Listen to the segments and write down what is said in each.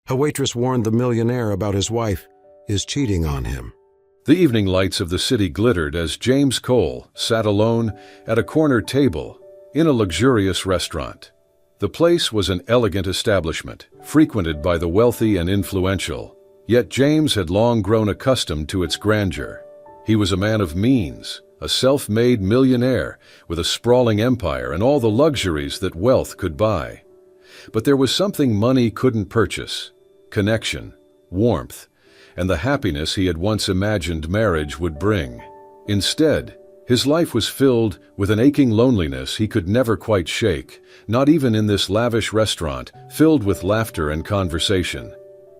A waitress warned the millionaire about his wife is cheating on him. The evening lights of the city glittered as James Cole sat alone at a corner table in a luxurious restaurant. The place was an elegant establishment, frequented by the wealthy and influential, yet James had long grown accustomed to its grandeur. He was a man of means, a self-made millionaire with a sprawling empire and all the luxuries that wealth could buy. But there was something money couldn't purchase: connection, warmth, and the happiness he had once imagined marriage would bring. Instead, his life was filled with an aching loneliness he could never quite shake, not even in this lavish restaurant filled with laughter and conversation.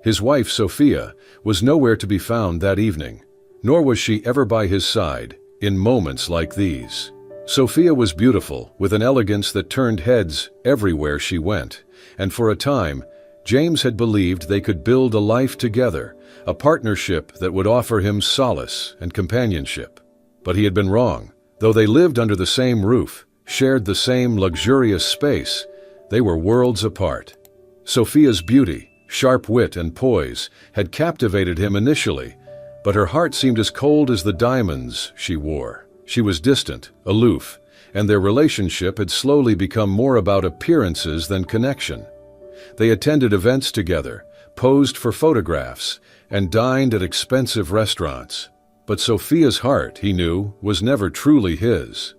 His wife, Sophia, was nowhere to be found that evening, nor was she ever by his side in moments like these. Sophia was beautiful, with an elegance that turned heads everywhere she went, and for a time, James had believed they could build a life together, a partnership that would offer him solace and companionship. But he had been wrong. Though they lived under the same roof, shared the same luxurious space, they were worlds apart. Sophia's beauty, sharp wit, and poise had captivated him initially, but her heart seemed as cold as the diamonds she wore. She was distant, aloof, and their relationship had slowly become more about appearances than connection. They attended events together, posed for photographs, and dined at expensive restaurants. But Sophia's heart, he knew, was never truly his.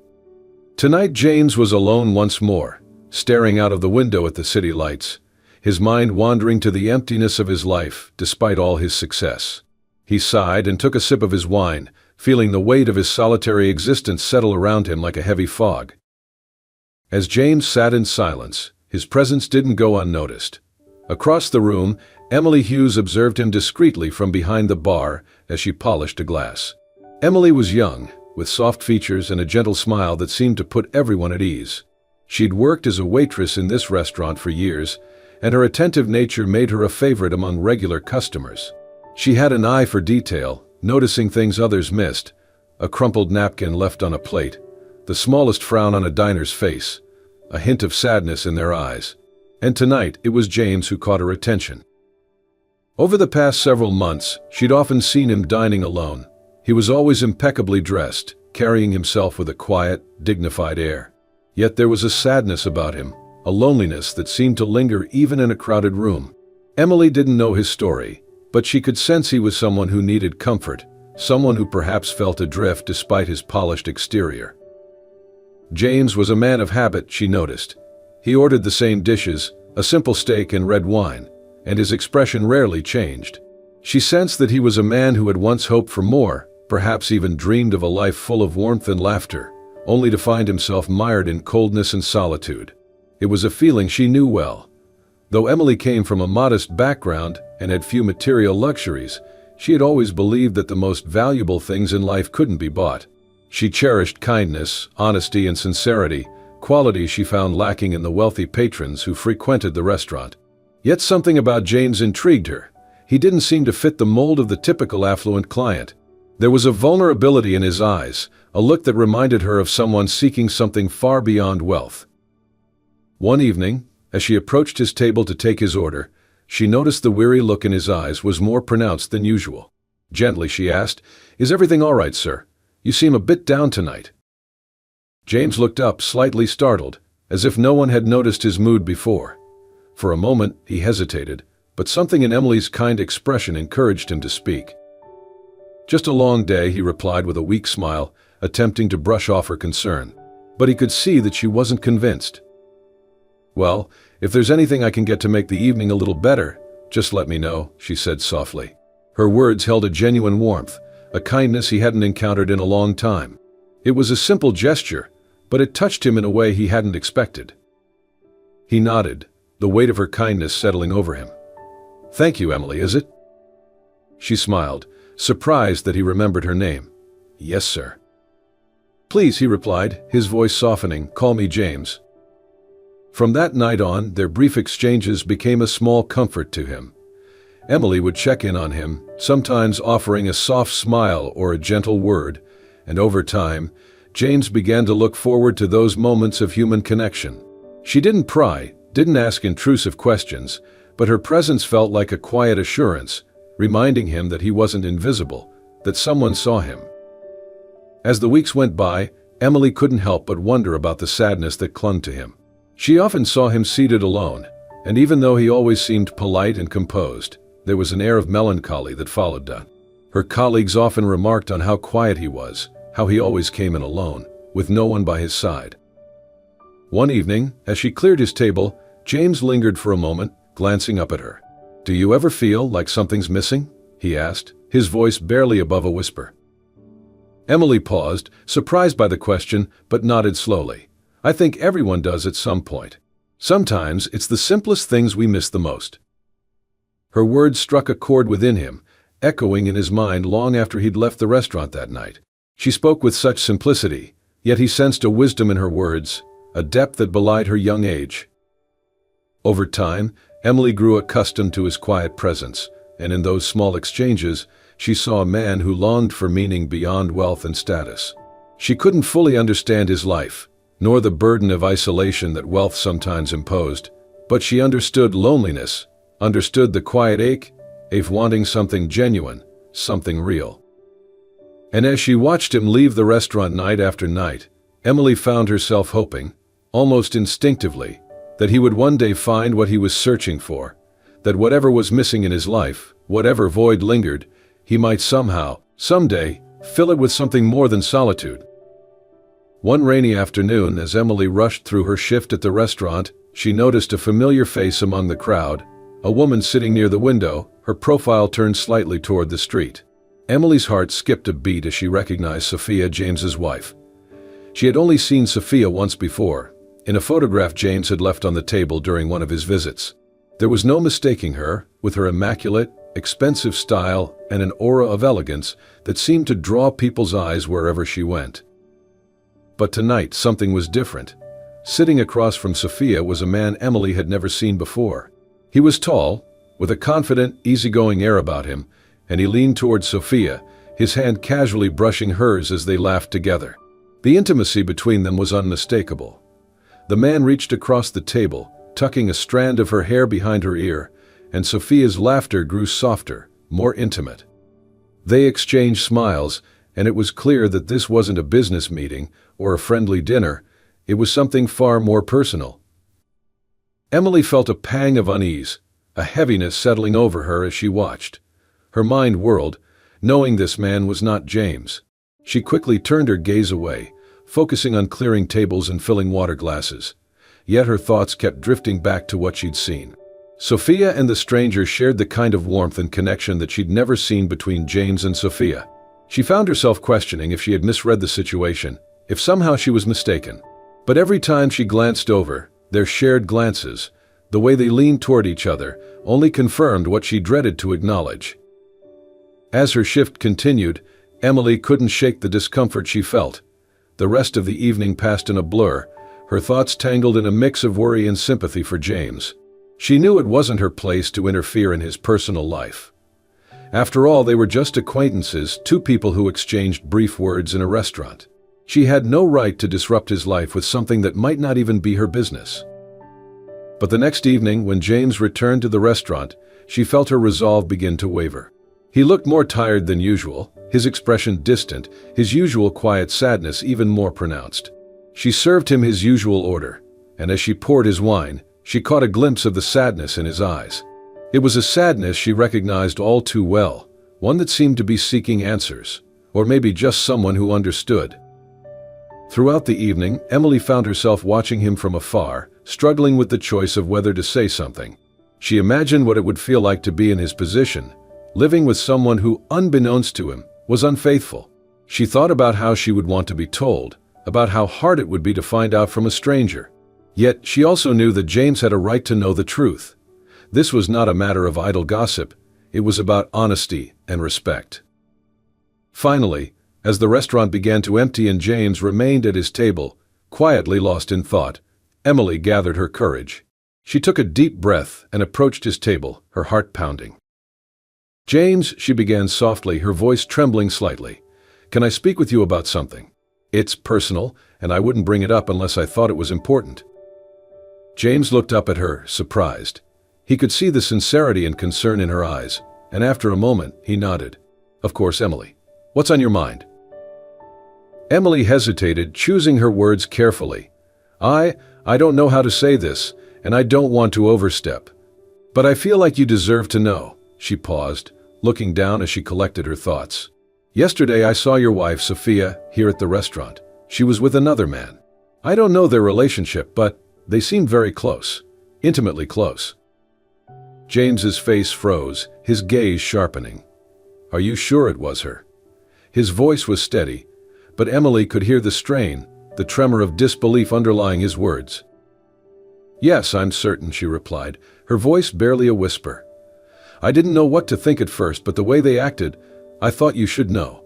Tonight James was alone once more, staring out of the window at the city lights, his mind wandering to the emptiness of his life despite all his success. He sighed and took a sip of his wine, feeling the weight of his solitary existence settle around him like a heavy fog. As James sat in silence, his presence didn't go unnoticed. Across the room, Emily Hughes observed him discreetly from behind the bar as she polished a glass. Emily was young, with soft features and a gentle smile that seemed to put everyone at ease. She'd worked as a waitress in this restaurant for years, and her attentive nature made her a favorite among regular customers. She had an eye for detail, noticing things others missed: a crumpled napkin left on a plate, the smallest frown on a diner's face, a hint of sadness in their eyes. And tonight it was James who caught her attention. Over the past several months, she'd often seen him dining alone. He was always impeccably dressed, carrying himself with a quiet, dignified air. Yet there was a sadness about him, a loneliness that seemed to linger even in a crowded room. Emily didn't know his story, but she could sense he was someone who needed comfort, someone who perhaps felt adrift despite his polished exterior. James was a man of habit, she noticed. He ordered the same dishes, a simple steak and red wine, and his expression rarely changed. She sensed that he was a man who had once hoped for more, perhaps even dreamed of a life full of warmth and laughter, only to find himself mired in coldness and solitude. It was a feeling she knew well. Though Emily came from a modest background and had few material luxuries, she had always believed that the most valuable things in life couldn't be bought. She cherished kindness, honesty, and sincerity, qualities she found lacking in the wealthy patrons who frequented the restaurant. Yet something about James intrigued her. He didn't seem to fit the mold of the typical affluent client. There was a vulnerability in his eyes, a look that reminded her of someone seeking something far beyond wealth. One evening, as she approached his table to take his order, she noticed the weary look in his eyes was more pronounced than usual. Gently she asked, "Is everything all right, sir? You seem a bit down tonight." James looked up, slightly startled, as if no one had noticed his mood before. For a moment, he hesitated, but something in Emily's kind expression encouraged him to speak. "Just a long day," he replied with a weak smile, attempting to brush off her concern. But he could see that she wasn't convinced. "Well, if there's anything I can get to make the evening a little better, just let me know," she said softly. Her words held a genuine warmth, a kindness he hadn't encountered in a long time. It was a simple gesture, but it touched him in a way he hadn't expected. He nodded, the weight of her kindness settling over him. "Thank you, Emily, is it?" She smiled, surprised that he remembered her name. "Yes, sir." "Please," he replied, his voice softening, "call me James." From that night on, their brief exchanges became a small comfort to him. Emily would check in on him, sometimes offering a soft smile or a gentle word, and over time, James began to look forward to those moments of human connection. She didn't pry, didn't ask intrusive questions, but her presence felt like a quiet assurance, reminding him that he wasn't invisible, that someone saw him. As the weeks went by, Emily couldn't help but wonder about the sadness that clung to him. She often saw him seated alone, and even though he always seemed polite and composed, there was an air of melancholy that followed that. Her colleagues often remarked on how quiet he was, how he always came in alone, with no one by his side. One evening, as she cleared his table, James lingered for a moment, glancing up at her. "Do you ever feel like something's missing?" he asked, his voice barely above a whisper. Emily paused, surprised by the question, but nodded slowly. "I think everyone does at some point. Sometimes it's the simplest things we miss the most." Her words struck a chord within him, echoing in his mind long after he'd left the restaurant that night. She spoke with such simplicity, yet he sensed a wisdom in her words, a depth that belied her young age. Over time, Emily grew accustomed to his quiet presence, and in those small exchanges, she saw a man who longed for meaning beyond wealth and status. She couldn't fully understand his life, nor the burden of isolation that wealth sometimes imposed, but she understood loneliness, understood the quiet ache of wanting something genuine, something real. And as she watched him leave the restaurant night after night, Emily found herself hoping, almost instinctively, that he would one day find what he was searching for, that whatever was missing in his life, whatever void lingered, he might somehow, someday, fill it with something more than solitude. One rainy afternoon, as Emily rushed through her shift at the restaurant, she noticed a familiar face among the crowd, a woman sitting near the window, her profile turned slightly toward the street. Emily's heart skipped a beat as she recognized Sophia, James's wife. She had only seen Sophia once before, in a photograph James had left on the table during one of his visits. There was no mistaking her, with her immaculate, expensive style and an aura of elegance that seemed to draw people's eyes wherever she went. But tonight something was different. Sitting across from Sophia was a man Emily had never seen before. He was tall, with a confident, easygoing air about him, and he leaned towards Sophia, his hand casually brushing hers as they laughed together. The intimacy between them was unmistakable. The man reached across the table, tucking a strand of her hair behind her ear, and Sophia's laughter grew softer, more intimate. They exchanged smiles, and it was clear that this wasn't a business meeting or a friendly dinner, it was something far more personal. Emily felt a pang of unease, a heaviness settling over her as she watched. Her mind whirled, knowing this man was not James. She quickly turned her gaze away, focusing on clearing tables and filling water glasses. Yet her thoughts kept drifting back to what she'd seen. Sophia and the stranger shared the kind of warmth and connection that she'd never seen between James and Sophia. She found herself questioning if she had misread the situation, if somehow she was mistaken. But every time she glanced over, their shared glances, the way they leaned toward each other, only confirmed what she dreaded to acknowledge. As her shift continued, Emily couldn't shake the discomfort she felt. The rest of the evening passed in a blur, her thoughts tangled in a mix of worry and sympathy for James. She knew it wasn't her place to interfere in his personal life. After all, they were just acquaintances, two people who exchanged brief words in a restaurant. She had no right to disrupt his life with something that might not even be her business. But the next evening, when James returned to the restaurant, she felt her resolve begin to waver. He looked more tired than usual, his expression distant, his usual quiet sadness even more pronounced. She served him his usual order, and as she poured his wine, she caught a glimpse of the sadness in his eyes. It was a sadness she recognized all too well, one that seemed to be seeking answers, or maybe just someone who understood. Throughout the evening, Emily found herself watching him from afar, struggling with the choice of whether to say something. She imagined what it would feel like to be in his position, living with someone who, unbeknownst to him, was unfaithful. She thought about how she would want to be told, about how hard it would be to find out from a stranger. Yet she also knew that James had a right to know the truth. This was not a matter of idle gossip, it was about honesty and respect. Finally, as the restaurant began to empty and James remained at his table, quietly lost in thought, Emily gathered her courage. She took a deep breath and approached his table, her heart pounding. "James," she began softly, her voice trembling slightly, "can I speak with you about something? It's personal, and I wouldn't bring it up unless I thought it was important." James looked up at her, surprised. He could see the sincerity and concern in her eyes, and after a moment, he nodded. "Of course, Emily. What's on your mind?" Emily hesitated, choosing her words carefully. I don't know how to say this, and I don't want to overstep. But I feel like you deserve to know." She paused, looking down as she collected her thoughts. "Yesterday I saw your wife, Sophia, here at the restaurant. She was with another man. I don't know their relationship, but they seemed very close, intimately close." James's face froze, his gaze sharpening. "Are you sure it was her?" His voice was steady, but Emily could hear the strain, the tremor of disbelief underlying his words. "Yes, I'm certain," she replied, her voice barely a whisper. "I didn't know what to think at first, but the way they acted, I thought you should know."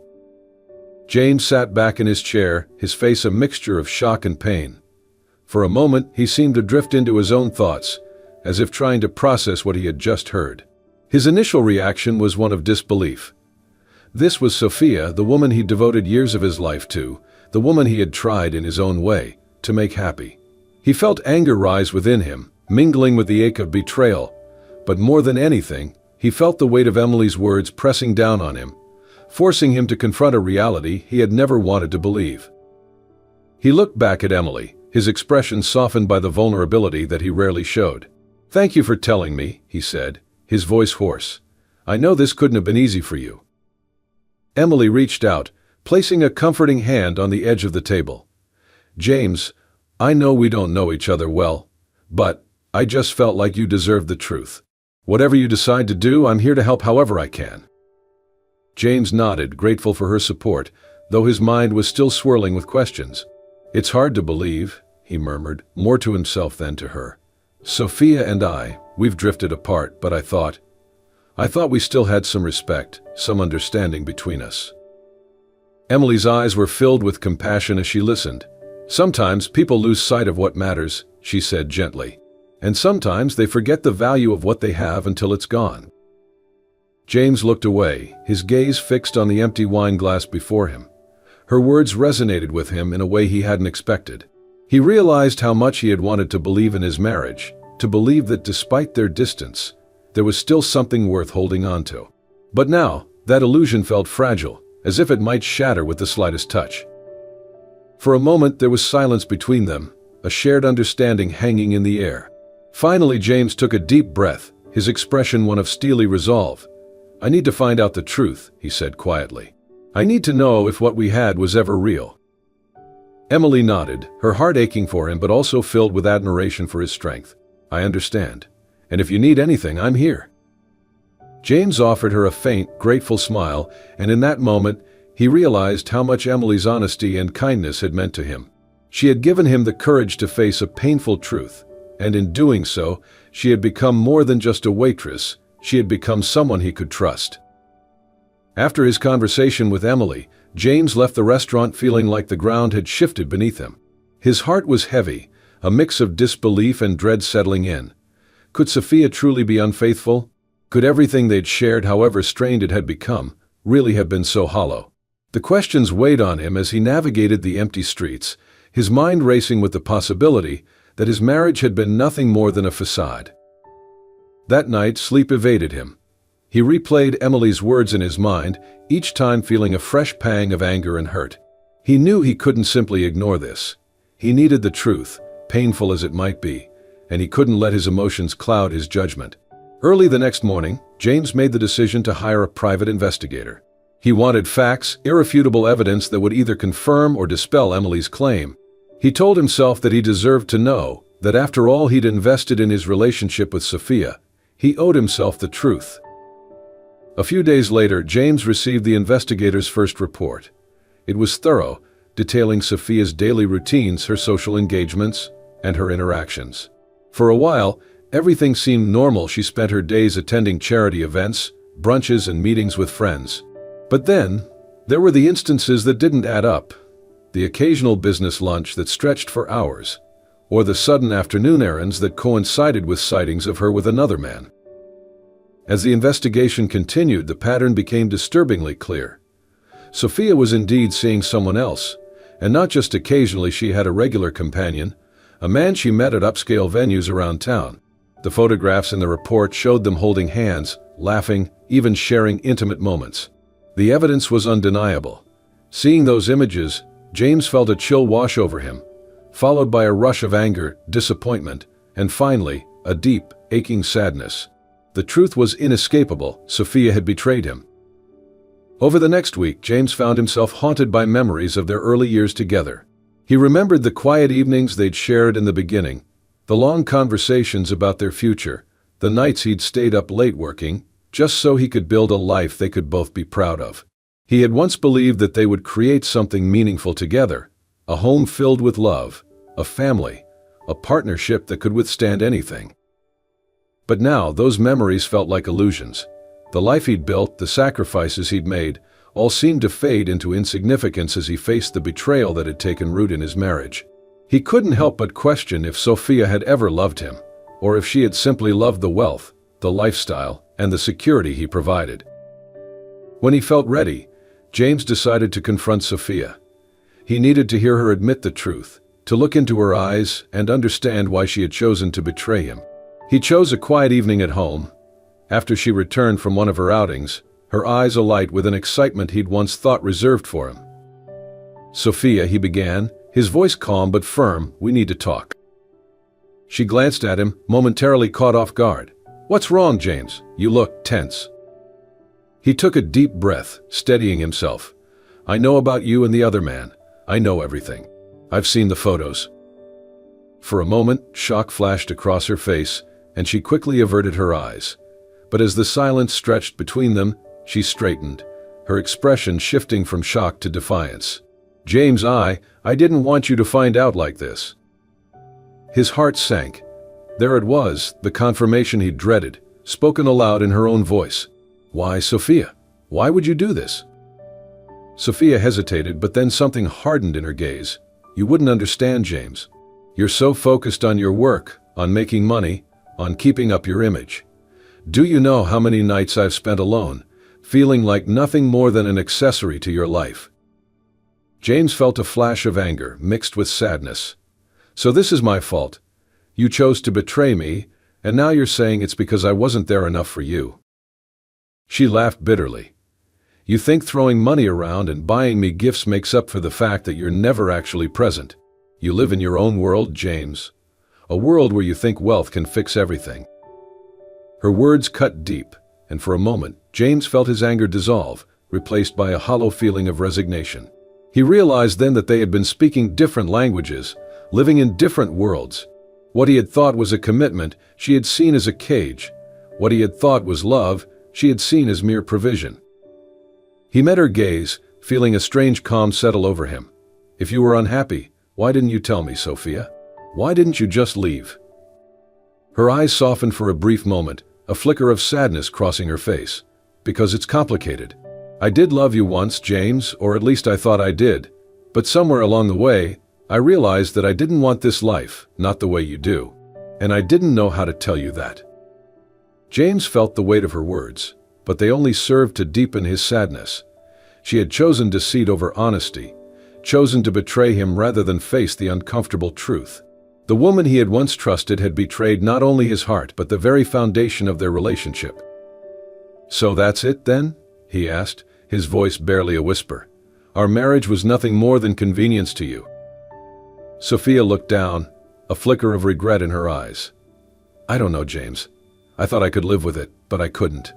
James sat back in his chair, his face a mixture of shock and pain. For a moment, he seemed to drift into his own thoughts, as if trying to process what he had just heard. His initial reaction was one of disbelief. This was Sophia, the woman he'd devoted years of his life to, the woman he had tried in his own way to make happy. He felt anger rise within him, mingling with the ache of betrayal, but more than anything, he felt the weight of Emily's words pressing down on him, forcing him to confront a reality he had never wanted to believe. He looked back at Emily, his expression softened by the vulnerability that he rarely showed. "Thank you for telling me," he said, his voice hoarse. "I know this couldn't have been easy for you." Emily reached out, placing a comforting hand on the edge of the table. "James, I know we don't know each other well, but I just felt like you deserved the truth. Whatever you decide to do, I'm here to help however I can." James nodded, grateful for her support, though his mind was still swirling with questions. "It's hard to believe," he murmured, more to himself than to her. "Sophia and we've drifted apart, but I thought we still had some respect, some understanding between us." Emily's eyes were filled with compassion as she listened. "Sometimes people lose sight of what matters," she said gently, "and sometimes they forget the value of what they have until it's gone." James looked away, his gaze fixed on the empty wine glass before him. Her words resonated with him in a way he hadn't expected. He realized how much he had wanted to believe in his marriage, to believe that despite their distance, there was still something worth holding on to. But now, that illusion felt fragile, as if it might shatter with the slightest touch. For a moment there was silence between them, a shared understanding hanging in the air. Finally James took a deep breath, his expression one of steely resolve. "I need to find out the truth," he said quietly. "I need to know if what we had was ever real." Emily nodded, her heart aching for him but also filled with admiration for his strength. "I understand. And if you need anything, I'm here." James offered her a faint, grateful smile, and in that moment, he realized how much Emily's honesty and kindness had meant to him. She had given him the courage to face a painful truth, and in doing so, she had become more than just a waitress, she had become someone he could trust. After his conversation with Emily, James left the restaurant feeling like the ground had shifted beneath him. His heart was heavy, a mix of disbelief and dread settling in. Could Sophia truly be unfaithful? Could everything they'd shared, however strained it had become, really have been so hollow? The questions weighed on him as he navigated the empty streets, his mind racing with the possibility that his marriage had been nothing more than a facade. That night, sleep evaded him. He replayed Emily's words in his mind, each time feeling a fresh pang of anger and hurt. He knew he couldn't simply ignore this. He needed the truth, painful as it might be, and he couldn't let his emotions cloud his judgment. Early the next morning, James made the decision to hire a private investigator. He wanted facts, irrefutable evidence that would either confirm or dispel Emily's claim. He told himself that he deserved to know that after all he'd invested in his relationship with Sophia, he owed himself the truth. A few days later, James received the investigator's first report. It was thorough, detailing Sophia's daily routines, her social engagements, and her interactions. For a while, everything seemed normal. She spent her days attending charity events, brunches, and meetings with friends. But then, there were the instances that didn't add up. The occasional business lunch that stretched for hours, or the sudden afternoon errands that coincided with sightings of her with another man. As the investigation continued, the pattern became disturbingly clear. Sophia was indeed seeing someone else, and not just occasionally. She had a regular companion, a man she met at upscale venues around town. The photographs in the report showed them holding hands, laughing, even sharing intimate moments. The evidence was undeniable. Seeing those images, James felt a chill wash over him, followed by a rush of anger, disappointment, and finally, a deep, aching sadness. The truth was inescapable: Sophia had betrayed him. Over the next week, James found himself haunted by memories of their early years together. He remembered the quiet evenings they'd shared in the beginning, the long conversations about their future, the nights he'd stayed up late working, just so he could build a life they could both be proud of. He had once believed that they would create something meaningful together, a home filled with love, a family, a partnership that could withstand anything. But now, those memories felt like illusions. The life he'd built, the sacrifices he'd made, all seemed to fade into insignificance as he faced the betrayal that had taken root in his marriage. He couldn't help but question if Sophia had ever loved him, or if she had simply loved the wealth, the lifestyle, and the security he provided. When he felt ready, James decided to confront Sophia. He needed to hear her admit the truth, to look into her eyes and understand why she had chosen to betray him. He chose a quiet evening at home. After she returned from one of her outings, her eyes alight with an excitement he'd once thought reserved for him. "Sophia," he began, his voice calm but firm, "we need to talk." She glanced at him, momentarily caught off guard. "What's wrong, James? You look tense." He took a deep breath, steadying himself. "I know about you and the other man. I know everything. I've seen the photos." For a moment, shock flashed across her face, and she quickly averted her eyes. But as the silence stretched between them, she straightened, her expression shifting from shock to defiance. "James, I didn't want you to find out like this." His heart sank. There it was, the confirmation he'd dreaded, spoken aloud in her own voice. "Why, Sophia? Why would you do this?" Sophia hesitated, but then something hardened in her gaze. "You wouldn't understand, James. You're so focused on your work, on making money, on keeping up your image. Do you know how many nights I've spent alone, feeling like nothing more than an accessory to your life?" James felt a flash of anger, mixed with sadness. "So this is my fault. You chose to betray me, and now you're saying it's because I wasn't there enough for you." She laughed bitterly. "You think throwing money around and buying me gifts makes up for the fact that you're never actually present. You live in your own world, James. A world where you think wealth can fix everything." Her words cut deep, and for a moment, James felt his anger dissolve, replaced by a hollow feeling of resignation. He realized then that they had been speaking different languages, living in different worlds. What he had thought was a commitment, she had seen as a cage. What he had thought was love, she had seen as mere provision. He met her gaze, feeling a strange calm settle over him. "If you were unhappy, why didn't you tell me, Sophia? Why didn't you just leave?" Her eyes softened for a brief moment, a flicker of sadness crossing her face. "Because it's complicated. I did love you once, James, or at least I thought I did. But somewhere along the way, I realized that I didn't want this life, not the way you do. And I didn't know how to tell you that." James felt the weight of her words, but they only served to deepen his sadness. She had chosen deceit over honesty, chosen to betray him rather than face the uncomfortable truth. The woman he had once trusted had betrayed not only his heart but the very foundation of their relationship. "So that's it, then?" he asked, his voice barely a whisper. "Our marriage was nothing more than convenience to you." Sophia looked down, a flicker of regret in her eyes. "I don't know, James. I thought I could live with it, but I couldn't."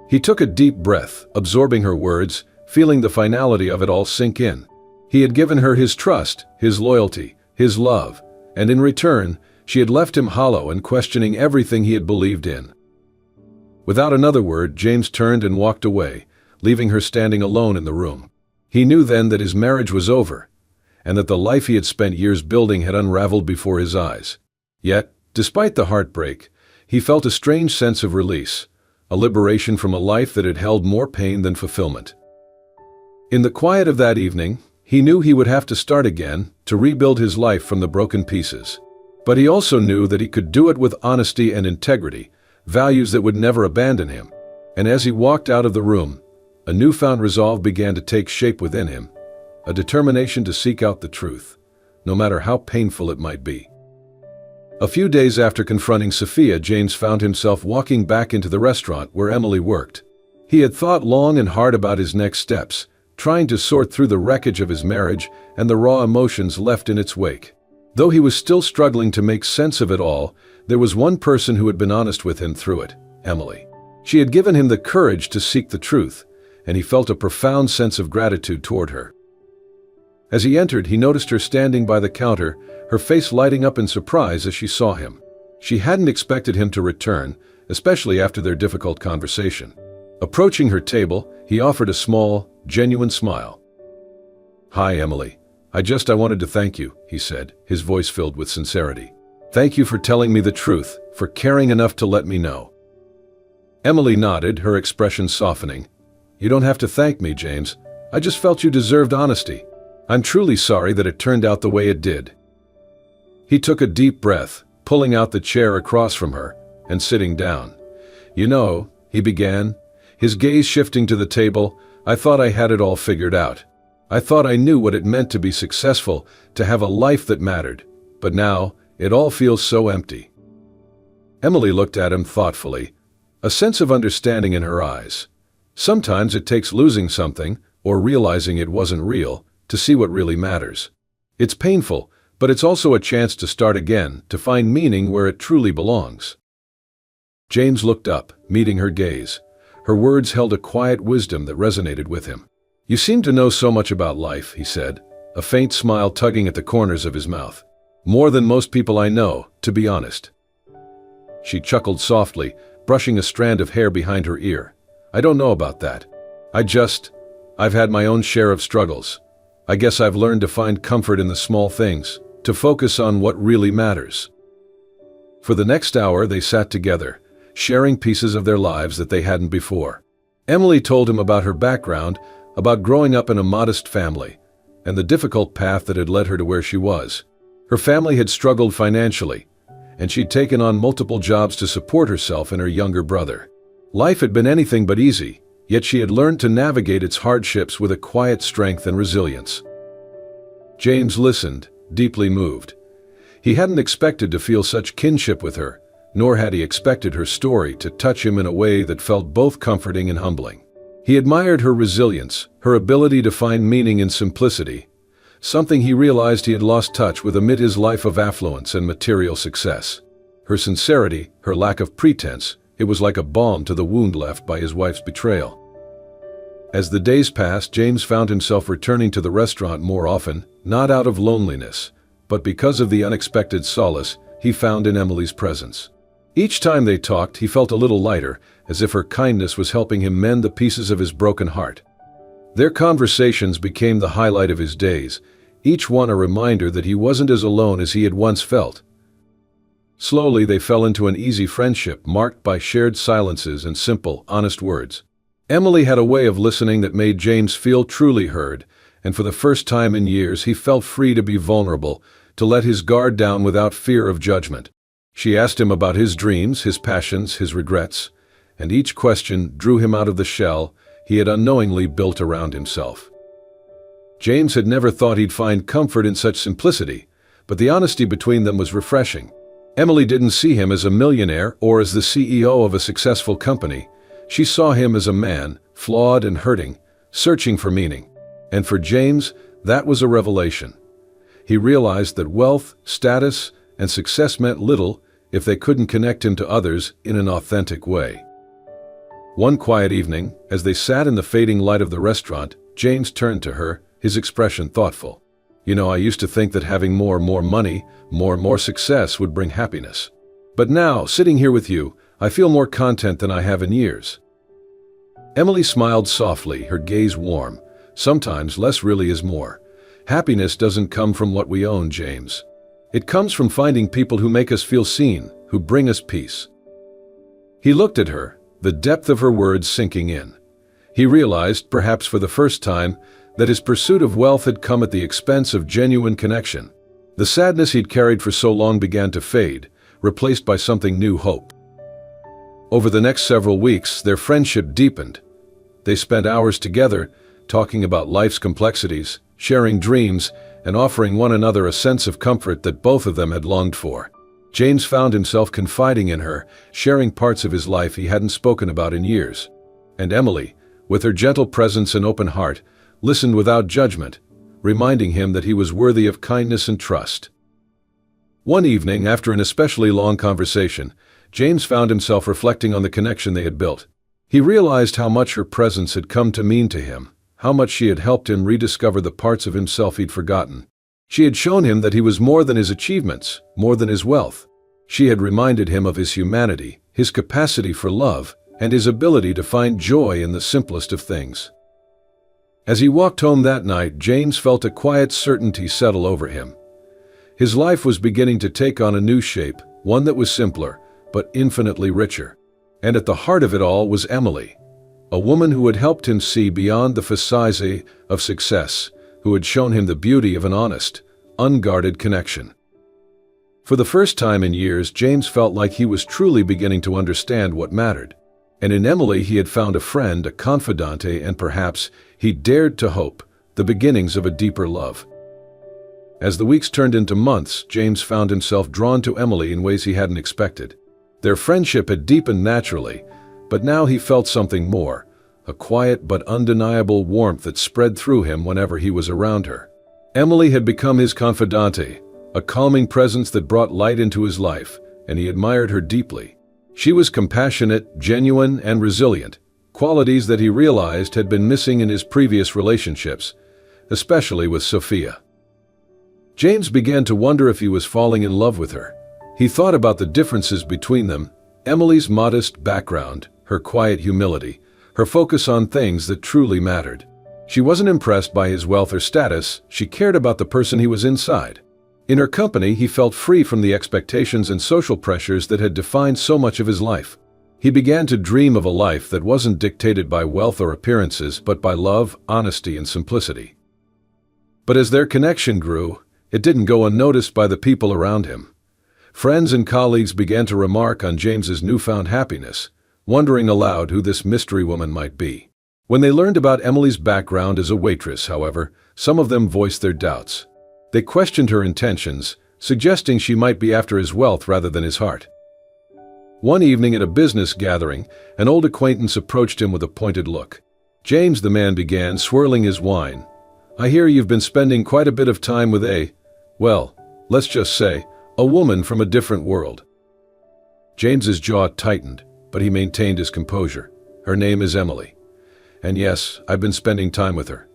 He took a deep breath, absorbing her words, feeling the finality of it all sink in. He had given her his trust, his loyalty, his love, and in return, she had left him hollow and questioning everything he had believed in. Without another word, James turned and walked away, leaving her standing alone in the room. He knew then that his marriage was over, and that the life he had spent years building had unraveled before his eyes. Yet, despite the heartbreak, he felt a strange sense of release, a liberation from a life that had held more pain than fulfillment. In the quiet of that evening, he knew he would have to start again, to rebuild his life from the broken pieces. But he also knew that he could do it with honesty and integrity, values that would never abandon him. And as he walked out of the room, a newfound resolve began to take shape within him, a determination to seek out the truth, no matter how painful it might be. A few days after confronting Sophia, James found himself walking back into the restaurant where Emily worked. He had thought long and hard about his next steps, trying to sort through the wreckage of his marriage and the raw emotions left in its wake. Though he was still struggling to make sense of it all, there was one person who had been honest with him through it: Emily. She had given him the courage to seek the truth, and he felt a profound sense of gratitude toward her. As he entered, he noticed her standing by the counter, her face lighting up in surprise as she saw him. She hadn't expected him to return, especially after their difficult conversation. Approaching her table, he offered a small, genuine smile. "Hi, Emily. I wanted to thank you," he said, his voice filled with sincerity. "Thank you for telling me the truth, for caring enough to let me know." Emily nodded, her expression softening. "You don't have to thank me, James. I just felt you deserved honesty. I'm truly sorry that it turned out the way it did." He took a deep breath, pulling out the chair across from her and sitting down. "You know," he began, his gaze shifting to the table, "I thought I had it all figured out. I thought I knew what it meant to be successful, to have a life that mattered. But now, it all feels so empty." Emily looked at him thoughtfully, a sense of understanding in her eyes. Sometimes it takes losing something, or realizing it wasn't real, to see what really matters. It's painful, but it's also a chance to start again, to find meaning where it truly belongs. James looked up, meeting her gaze. Her words held a quiet wisdom that resonated with him. "You seem to know so much about life," he said, a faint smile tugging at the corners of his mouth. "More than most people I know, to be honest." She chuckled softly, brushing a strand of hair behind her ear. "I don't know about that. I've had my own share of struggles. I guess I've learned to find comfort in the small things, to focus on what really matters." For the next hour they sat together, sharing pieces of their lives that they hadn't before. Emily told him about her background, about growing up in a modest family, and the difficult path that had led her to where she was. Her family had struggled financially, and she'd taken on multiple jobs to support herself and her younger brother. Life had been anything but easy, yet she had learned to navigate its hardships with a quiet strength and resilience. James listened, deeply moved. He hadn't expected to feel such kinship with her, nor had he expected her story to touch him in a way that felt both comforting and humbling. He admired her resilience, her ability to find meaning in simplicity, something he realized he had lost touch with amid his life of affluence and material success. Her sincerity, her lack of pretense, it was like a balm to the wound left by his wife's betrayal. As the days passed, James found himself returning to the restaurant more often, not out of loneliness, but because of the unexpected solace he found in Emily's presence. Each time they talked, he felt a little lighter, as if her kindness was helping him mend the pieces of his broken heart. Their conversations became the highlight of his days, each one a reminder that he wasn't as alone as he had once felt. Slowly they fell into an easy friendship marked by shared silences and simple, honest words. Emily had a way of listening that made James feel truly heard, and for the first time in years he felt free to be vulnerable, to let his guard down without fear of judgment. She asked him about his dreams, his passions, his regrets, and each question drew him out of the shell he had unknowingly built around himself. James had never thought he'd find comfort in such simplicity, but the honesty between them was refreshing. Emily didn't see him as a millionaire or as the CEO of a successful company. She saw him as a man, flawed and hurting, searching for meaning. And for James, that was a revelation. He realized that wealth, status, and success meant little if they couldn't connect him to others in an authentic way. One quiet evening, as they sat in the fading light of the restaurant, James turned to her, his expression thoughtful. "You know, I used to think that having more money, more success would bring happiness. But now, sitting here with you, I feel more content than I have in years." Emily smiled softly, her gaze warm. "Sometimes less really is more. Happiness doesn't come from what we own, James. It comes from finding people who make us feel seen, who bring us peace." He looked at her, the depth of her words sinking in. He realized, perhaps for the first time, that his pursuit of wealth had come at the expense of genuine connection. The sadness he'd carried for so long began to fade, replaced by something new: hope. Over the next several weeks, their friendship deepened. They spent hours together, talking about life's complexities, sharing dreams, and offering one another a sense of comfort that both of them had longed for. James found himself confiding in her, sharing parts of his life he hadn't spoken about in years. And Emily, with her gentle presence and open heart, listened without judgment, reminding him that he was worthy of kindness and trust. One evening, after an especially long conversation, James found himself reflecting on the connection they had built. He realized how much her presence had come to mean to him, how much she had helped him rediscover the parts of himself he'd forgotten. She had shown him that he was more than his achievements, more than his wealth. She had reminded him of his humanity, his capacity for love, and his ability to find joy in the simplest of things. As he walked home that night, James felt a quiet certainty settle over him. His life was beginning to take on a new shape, one that was simpler, but infinitely richer. And at the heart of it all was Emily, a woman who had helped him see beyond the facade of success, who had shown him the beauty of an honest, unguarded connection. For the first time in years, James felt like he was truly beginning to understand what mattered. And in Emily he had found a friend, a confidante, and perhaps, he dared to hope, the beginnings of a deeper love. As the weeks turned into months, James found himself drawn to Emily in ways he hadn't expected. Their friendship had deepened naturally, but now he felt something more, a quiet but undeniable warmth that spread through him whenever he was around her. Emily had become his confidante, a calming presence that brought light into his life, and he admired her deeply. She was compassionate, genuine, and resilient, qualities that he realized had been missing in his previous relationships, especially with Sophia. James began to wonder if he was falling in love with her. He thought about the differences between them, Emily's modest background, her quiet humility, her focus on things that truly mattered. She wasn't impressed by his wealth or status, she cared about the person he was inside. In her company, he felt free from the expectations and social pressures that had defined so much of his life. He began to dream of a life that wasn't dictated by wealth or appearances, but by love, honesty, and simplicity. But as their connection grew, it didn't go unnoticed by the people around him. Friends and colleagues began to remark on James's newfound happiness, wondering aloud who this mystery woman might be. When they learned about Emily's background as a waitress, however, some of them voiced their doubts. They questioned her intentions, suggesting she might be after his wealth rather than his heart. One evening at a business gathering, an old acquaintance approached him with a pointed look. "James," the man began, swirling his wine, "I hear you've been spending quite a bit of time with well, let's just say, a woman from a different world." James's jaw tightened, but he maintained his composure. "Her name is Emily. And yes, I've been spending time with her."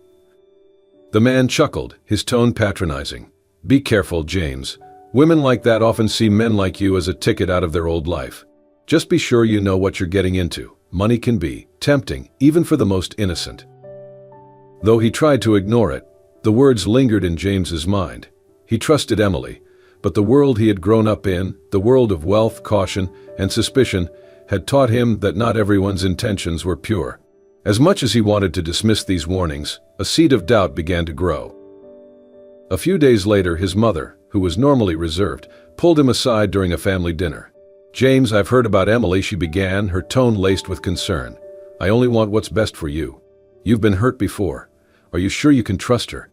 The man chuckled, his tone patronizing. "Be careful, James. Women like that often see men like you as a ticket out of their old life. Just be sure you know what you're getting into. Money can be tempting, even for the most innocent." Though he tried to ignore it, the words lingered in James's mind. He trusted Emily, but the world he had grown up in, the world of wealth, caution, and suspicion, had taught him that not everyone's intentions were pure. As much as he wanted to dismiss these warnings, a seed of doubt began to grow. A few days later, his mother, who was normally reserved, pulled him aside during a family dinner. "James, I've heard about Emily," she began, her tone laced with concern. "I only want what's best for you. You've been hurt before. Are you sure you can trust her?"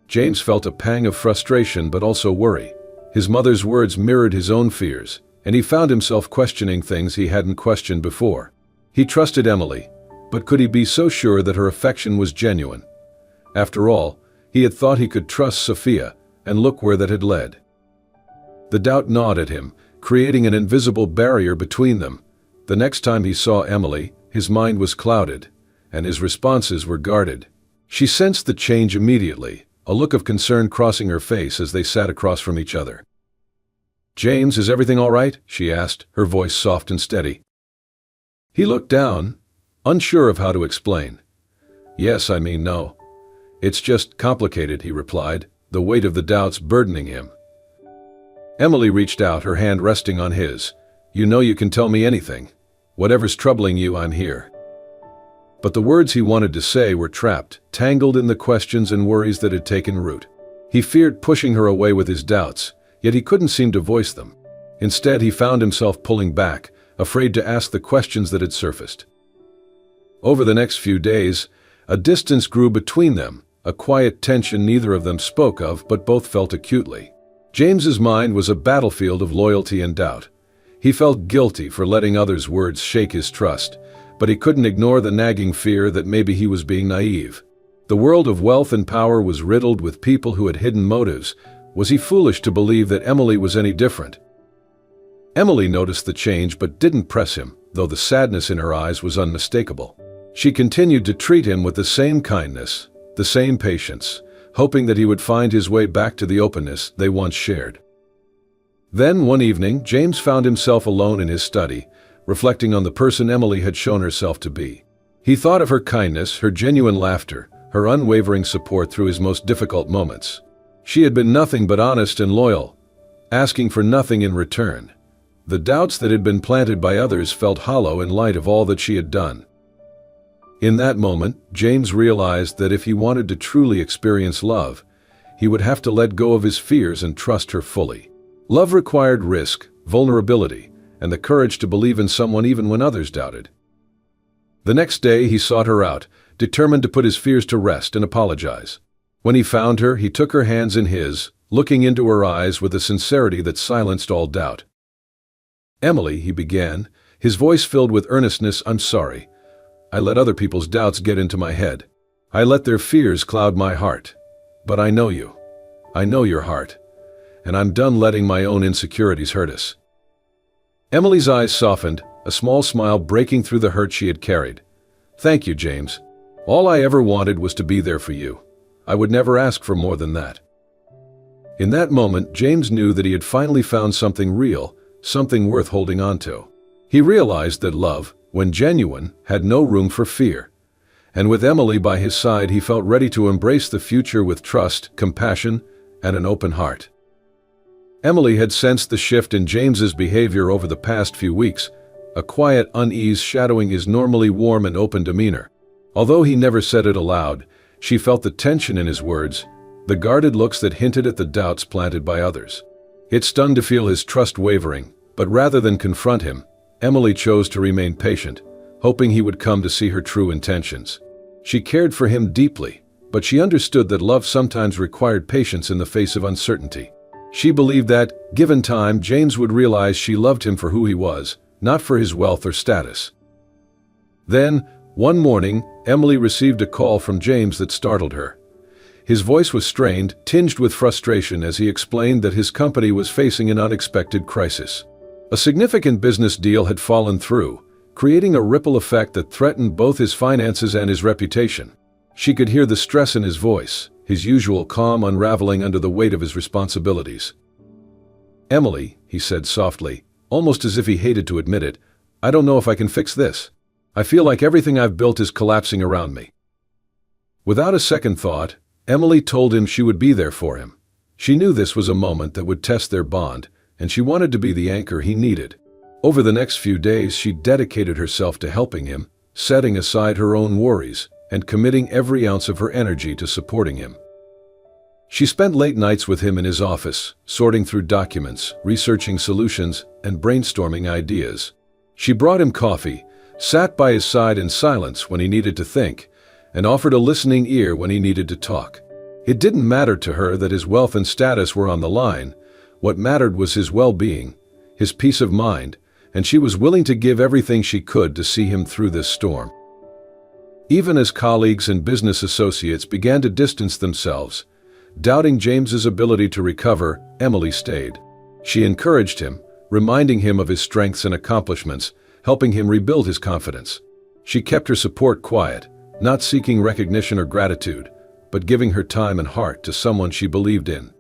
James felt a pang of frustration but also worry. His mother's words mirrored his own fears, and he found himself questioning things he hadn't questioned before. He trusted Emily, but could he be so sure that her affection was genuine? After all, he had thought he could trust Sophia, and look where that had led. The doubt gnawed at him, creating an invisible barrier between them. The next time he saw Emily, his mind was clouded, and his responses were guarded. She sensed the change immediately, a look of concern crossing her face as they sat across from each other. "James, is everything all right?" she asked, her voice soft and steady. He looked down, unsure of how to explain. "Yes, I mean no. It's just complicated," he replied, the weight of the doubts burdening him. Emily reached out, her hand resting on his. "You know you can tell me anything. Whatever's troubling you, I'm here." But the words he wanted to say were trapped, tangled in the questions and worries that had taken root. He feared pushing her away with his doubts, yet he couldn't seem to voice them. Instead, he found himself pulling back, afraid to ask the questions that had surfaced. Over the next few days, a distance grew between them, a quiet tension neither of them spoke of but both felt acutely. James's mind was a battlefield of loyalty and doubt. He felt guilty for letting others' words shake his trust, but he couldn't ignore the nagging fear that maybe he was being naive. The world of wealth and power was riddled with people who had hidden motives. Was he foolish to believe that Emily was any different? Emily noticed the change but didn't press him, though the sadness in her eyes was unmistakable. She continued to treat him with the same kindness, the same patience, hoping that he would find his way back to the openness they once shared. Then, one evening, James found himself alone in his study, reflecting on the person Emily had shown herself to be. He thought of her kindness, her genuine laughter, her unwavering support through his most difficult moments. She had been nothing but honest and loyal, asking for nothing in return. The doubts that had been planted by others felt hollow in light of all that she had done. In that moment, James realized that if he wanted to truly experience love, he would have to let go of his fears and trust her fully. Love required risk, vulnerability, and the courage to believe in someone even when others doubted. The next day, he sought her out, determined to put his fears to rest and apologize. When he found her, he took her hands in his, looking into her eyes with a sincerity that silenced all doubt. "Emily," he began, his voice filled with earnestness, "I'm sorry. I let other people's doubts get into my head. I let their fears cloud my heart. But I know you. I know your heart. And I'm done letting my own insecurities hurt us." Emily's eyes softened, a small smile breaking through the hurt she had carried. "Thank you, James. All I ever wanted was to be there for you. I would never ask for more than that." In that moment, James knew that he had finally found something real, something worth holding on to. He realized that love, when genuine, had no room for fear. And with Emily by his side, he felt ready to embrace the future with trust, compassion, and an open heart. Emily had sensed the shift in James's behavior over the past few weeks, a quiet unease shadowing his normally warm and open demeanor. Although he never said it aloud, she felt the tension in his words, the guarded looks that hinted at the doubts planted by others. It stung to feel his trust wavering, but rather than confront him, Emily chose to remain patient, hoping he would come to see her true intentions. She cared for him deeply, but she understood that love sometimes required patience in the face of uncertainty. She believed that, given time, James would realize she loved him for who he was, not for his wealth or status. Then, one morning, Emily received a call from James that startled her. His voice was strained, tinged with frustration as he explained that his company was facing an unexpected crisis. A significant business deal had fallen through, creating a ripple effect that threatened both his finances and his reputation. She could hear the stress in his voice, his usual calm unraveling under the weight of his responsibilities. "Emily," he said softly, almost as if he hated to admit it, "I don't know if I can fix this. I feel like everything I've built is collapsing around me." Without a second thought, Emily told him she would be there for him. She knew this was a moment that would test their bond, and she wanted to be the anchor he needed. Over the next few days, she dedicated herself to helping him, setting aside her own worries, and committing every ounce of her energy to supporting him. She spent late nights with him in his office, sorting through documents, researching solutions, and brainstorming ideas. She brought him coffee, sat by his side in silence when he needed to think, and offered a listening ear when he needed to talk. It didn't matter to her that his wealth and status were on the line. What mattered was his well-being, his peace of mind, and she was willing to give everything she could to see him through this storm. Even as colleagues and business associates began to distance themselves, doubting James's ability to recover, Emily stayed. She encouraged him, reminding him of his strengths and accomplishments, helping him rebuild his confidence. She kept her support quiet, not seeking recognition or gratitude, but giving her time and heart to someone she believed in.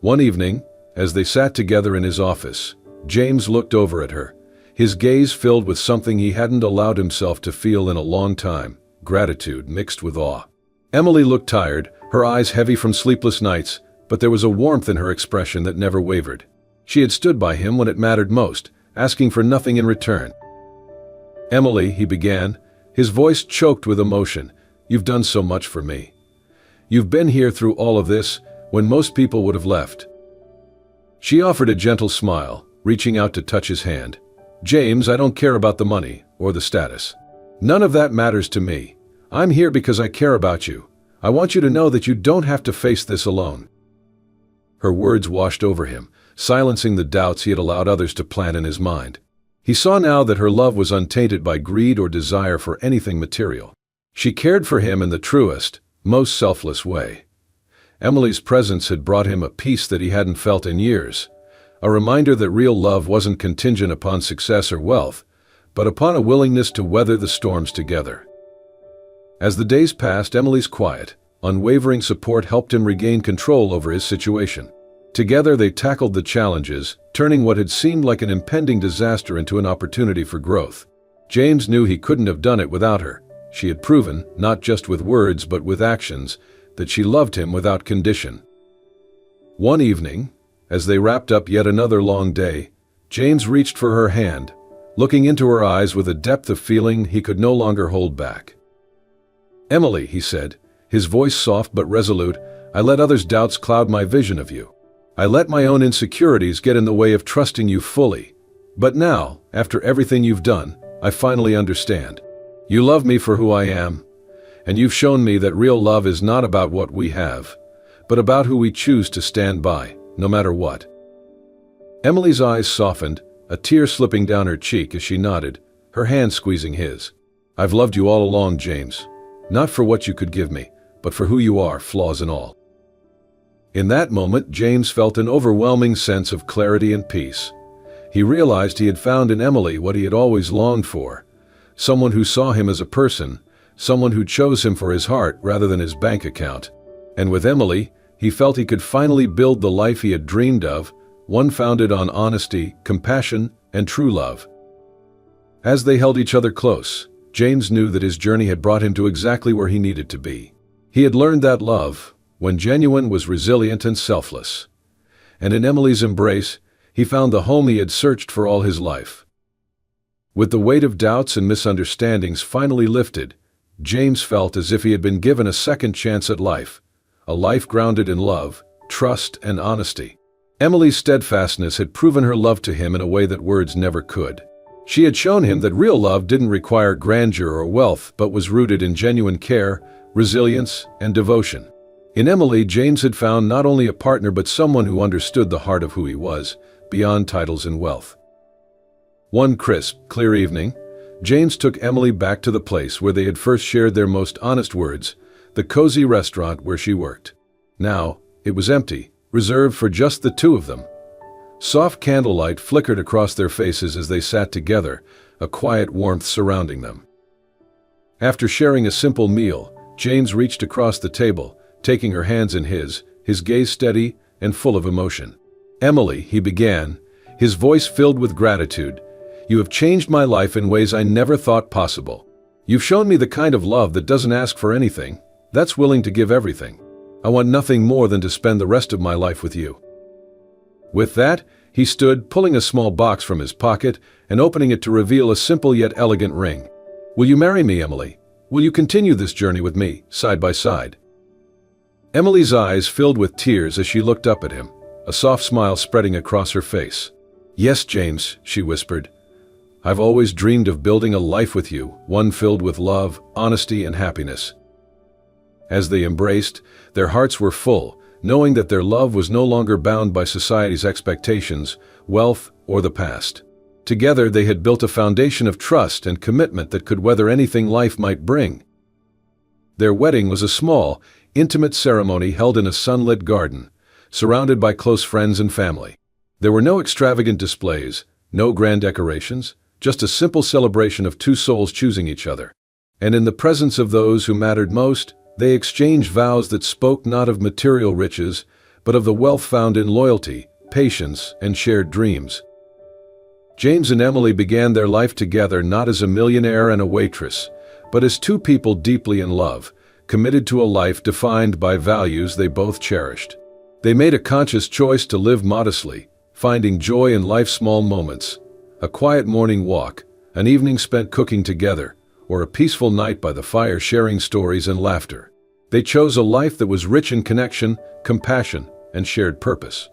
One evening, as they sat together in his office, James looked over at her, his gaze filled with something he hadn't allowed himself to feel in a long time, gratitude mixed with awe. Emily looked tired, her eyes heavy from sleepless nights, but there was a warmth in her expression that never wavered. She had stood by him when it mattered most, asking for nothing in return. "Emily," he began, his voice choked with emotion, "you've done so much for me. You've been here through all of this, when most people would have left." She offered a gentle smile, reaching out to touch his hand. "James, I don't care about the money or the status. None of that matters to me. I'm here because I care about you. I want you to know that you don't have to face this alone." Her words washed over him, silencing the doubts he had allowed others to plant in his mind. He saw now that her love was untainted by greed or desire for anything material. She cared for him in the truest, most selfless way. Emily's presence had brought him a peace that he hadn't felt in years, a reminder that real love wasn't contingent upon success or wealth, but upon a willingness to weather the storms together. As the days passed, Emily's quiet, unwavering support helped him regain control over his situation. Together they tackled the challenges, turning what had seemed like an impending disaster into an opportunity for growth. James knew he couldn't have done it without her. She had proven, not just with words but with actions, that she loved him without condition. One evening, as they wrapped up yet another long day, James reached for her hand, looking into her eyes with a depth of feeling he could no longer hold back. "Emily," he said, his voice soft but resolute, "I let others' doubts cloud my vision of you. I let my own insecurities get in the way of trusting you fully. But now, after everything you've done, I finally understand. You love me for who I am, and you've shown me that real love is not about what we have, but about who we choose to stand by, no matter what." Emily's eyes softened, a tear slipping down her cheek as she nodded, her hand squeezing his. "I've loved you all along, James. Not for what you could give me, but for who you are, flaws and all." In that moment, James felt an overwhelming sense of clarity and peace. He realized he had found in Emily what he had always longed for, someone who saw him as a person, someone who chose him for his heart rather than his bank account. And with Emily, he felt he could finally build the life he had dreamed of, one founded on honesty, compassion, and true love. As they held each other close, James knew that his journey had brought him to exactly where he needed to be. He had learned that love, when genuine, was resilient and selfless. And in Emily's embrace, he found the home he had searched for all his life. With the weight of doubts and misunderstandings finally lifted, James felt as if he had been given a second chance at life, a life grounded in love, trust, and honesty. Emily's steadfastness had proven her love to him in a way that words never could. She had shown him that real love didn't require grandeur or wealth, but was rooted in genuine care, resilience, and devotion. In Emily, James had found not only a partner but someone who understood the heart of who he was, beyond titles and wealth. One crisp, clear evening, James took Emily back to the place where they had first shared their most honest words, the cozy restaurant where she worked. Now, it was empty, reserved for just the two of them. Soft candlelight flickered across their faces as they sat together, a quiet warmth surrounding them. After sharing a simple meal, James reached across the table, taking her hands in his gaze steady and full of emotion. "Emily," he began, his voice filled with gratitude, "you have changed my life in ways I never thought possible. You've shown me the kind of love that doesn't ask for anything, that's willing to give everything. I want nothing more than to spend the rest of my life with you." With that, he stood, pulling a small box from his pocket and opening it to reveal a simple yet elegant ring. "Will you marry me, Emily? Will you continue this journey with me, side by side?" Emily's eyes filled with tears as she looked up at him, a soft smile spreading across her face. "Yes, James," she whispered. "I've always dreamed of building a life with you, one filled with love, honesty, and happiness." As they embraced, their hearts were full, knowing that their love was no longer bound by society's expectations, wealth, or the past. Together they had built a foundation of trust and commitment that could weather anything life might bring. Their wedding was a small, intimate ceremony held in a sunlit garden, surrounded by close friends and family. There were no extravagant displays, no grand decorations, just a simple celebration of two souls choosing each other. And in the presence of those who mattered most, they exchanged vows that spoke not of material riches, but of the wealth found in loyalty, patience, and shared dreams. James and Emily began their life together not as a millionaire and a waitress, but as two people deeply in love, committed to a life defined by values they both cherished. They made a conscious choice to live modestly, finding joy in life's small moments, a quiet morning walk, an evening spent cooking together, or a peaceful night by the fire sharing stories and laughter. They chose a life that was rich in connection, compassion, and shared purpose.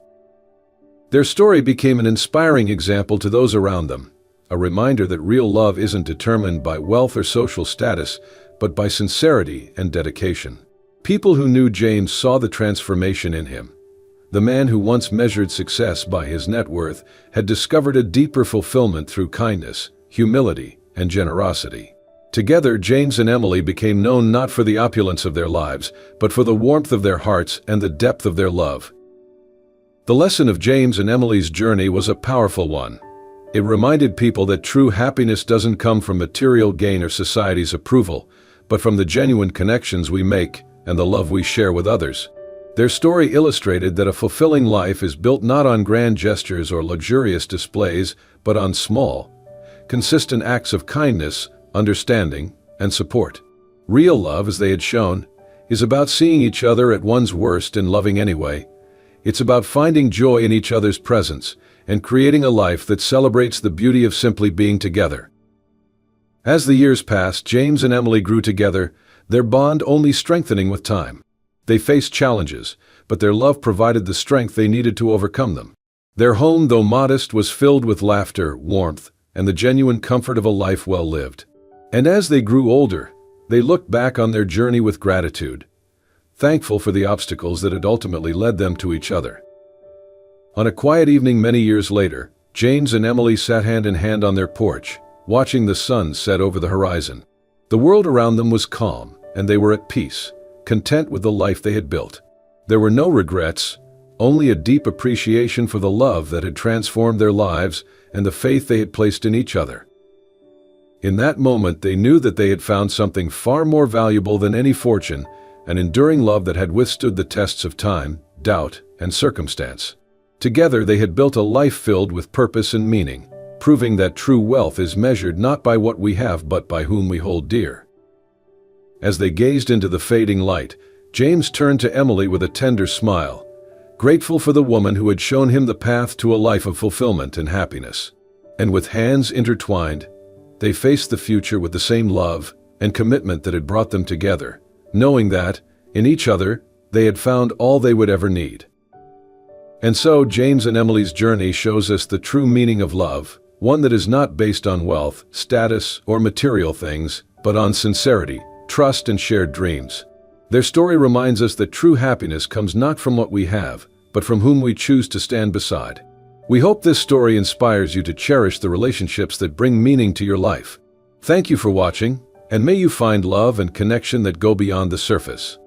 Their story became an inspiring example to those around them, a reminder that real love isn't determined by wealth or social status, but by sincerity and dedication. People who knew James saw the transformation in him, the man who once measured success by his net worth had discovered a deeper fulfillment through kindness, humility, and generosity. Together, James and Emily became known not for the opulence of their lives, but for the warmth of their hearts and the depth of their love. The lesson of James and Emily's journey was a powerful one. It reminded people that true happiness doesn't come from material gain or society's approval, but from the genuine connections we make and the love we share with others. Their story illustrated that a fulfilling life is built not on grand gestures or luxurious displays, but on small, consistent acts of kindness, understanding, and support. Real love, as they had shown, is about seeing each other at one's worst and loving anyway. It's about finding joy in each other's presence and creating a life that celebrates the beauty of simply being together. As the years passed, James and Emily grew together, their bond only strengthening with time. They faced challenges, but their love provided the strength they needed to overcome them. Their home, though modest, was filled with laughter, warmth, and the genuine comfort of a life well lived. And as they grew older, they looked back on their journey with gratitude, thankful for the obstacles that had ultimately led them to each other. On a quiet evening many years later, James and Emily sat hand in hand on their porch, watching the sun set over the horizon. The world around them was calm, and they were at peace, content with the life they had built. There were no regrets, only a deep appreciation for the love that had transformed their lives and the faith they had placed in each other. In that moment, they knew that they had found something far more valuable than any fortune, an enduring love that had withstood the tests of time, doubt, and circumstance. Together, they had built a life filled with purpose and meaning, proving that true wealth is measured not by what we have but by whom we hold dear. As they gazed into the fading light, James turned to Emily with a tender smile, grateful for the woman who had shown him the path to a life of fulfillment and happiness. And with hands intertwined, they faced the future with the same love and commitment that had brought them together, knowing that, in each other, they had found all they would ever need. And so, James and Emily's journey shows us the true meaning of love, one that is not based on wealth, status, or material things, but on sincerity, trust, and shared dreams. Their story reminds us that true happiness comes not from what we have, but from whom we choose to stand beside. We hope this story inspires you to cherish the relationships that bring meaning to your life. Thank you for watching, and may you find love and connection that go beyond the surface.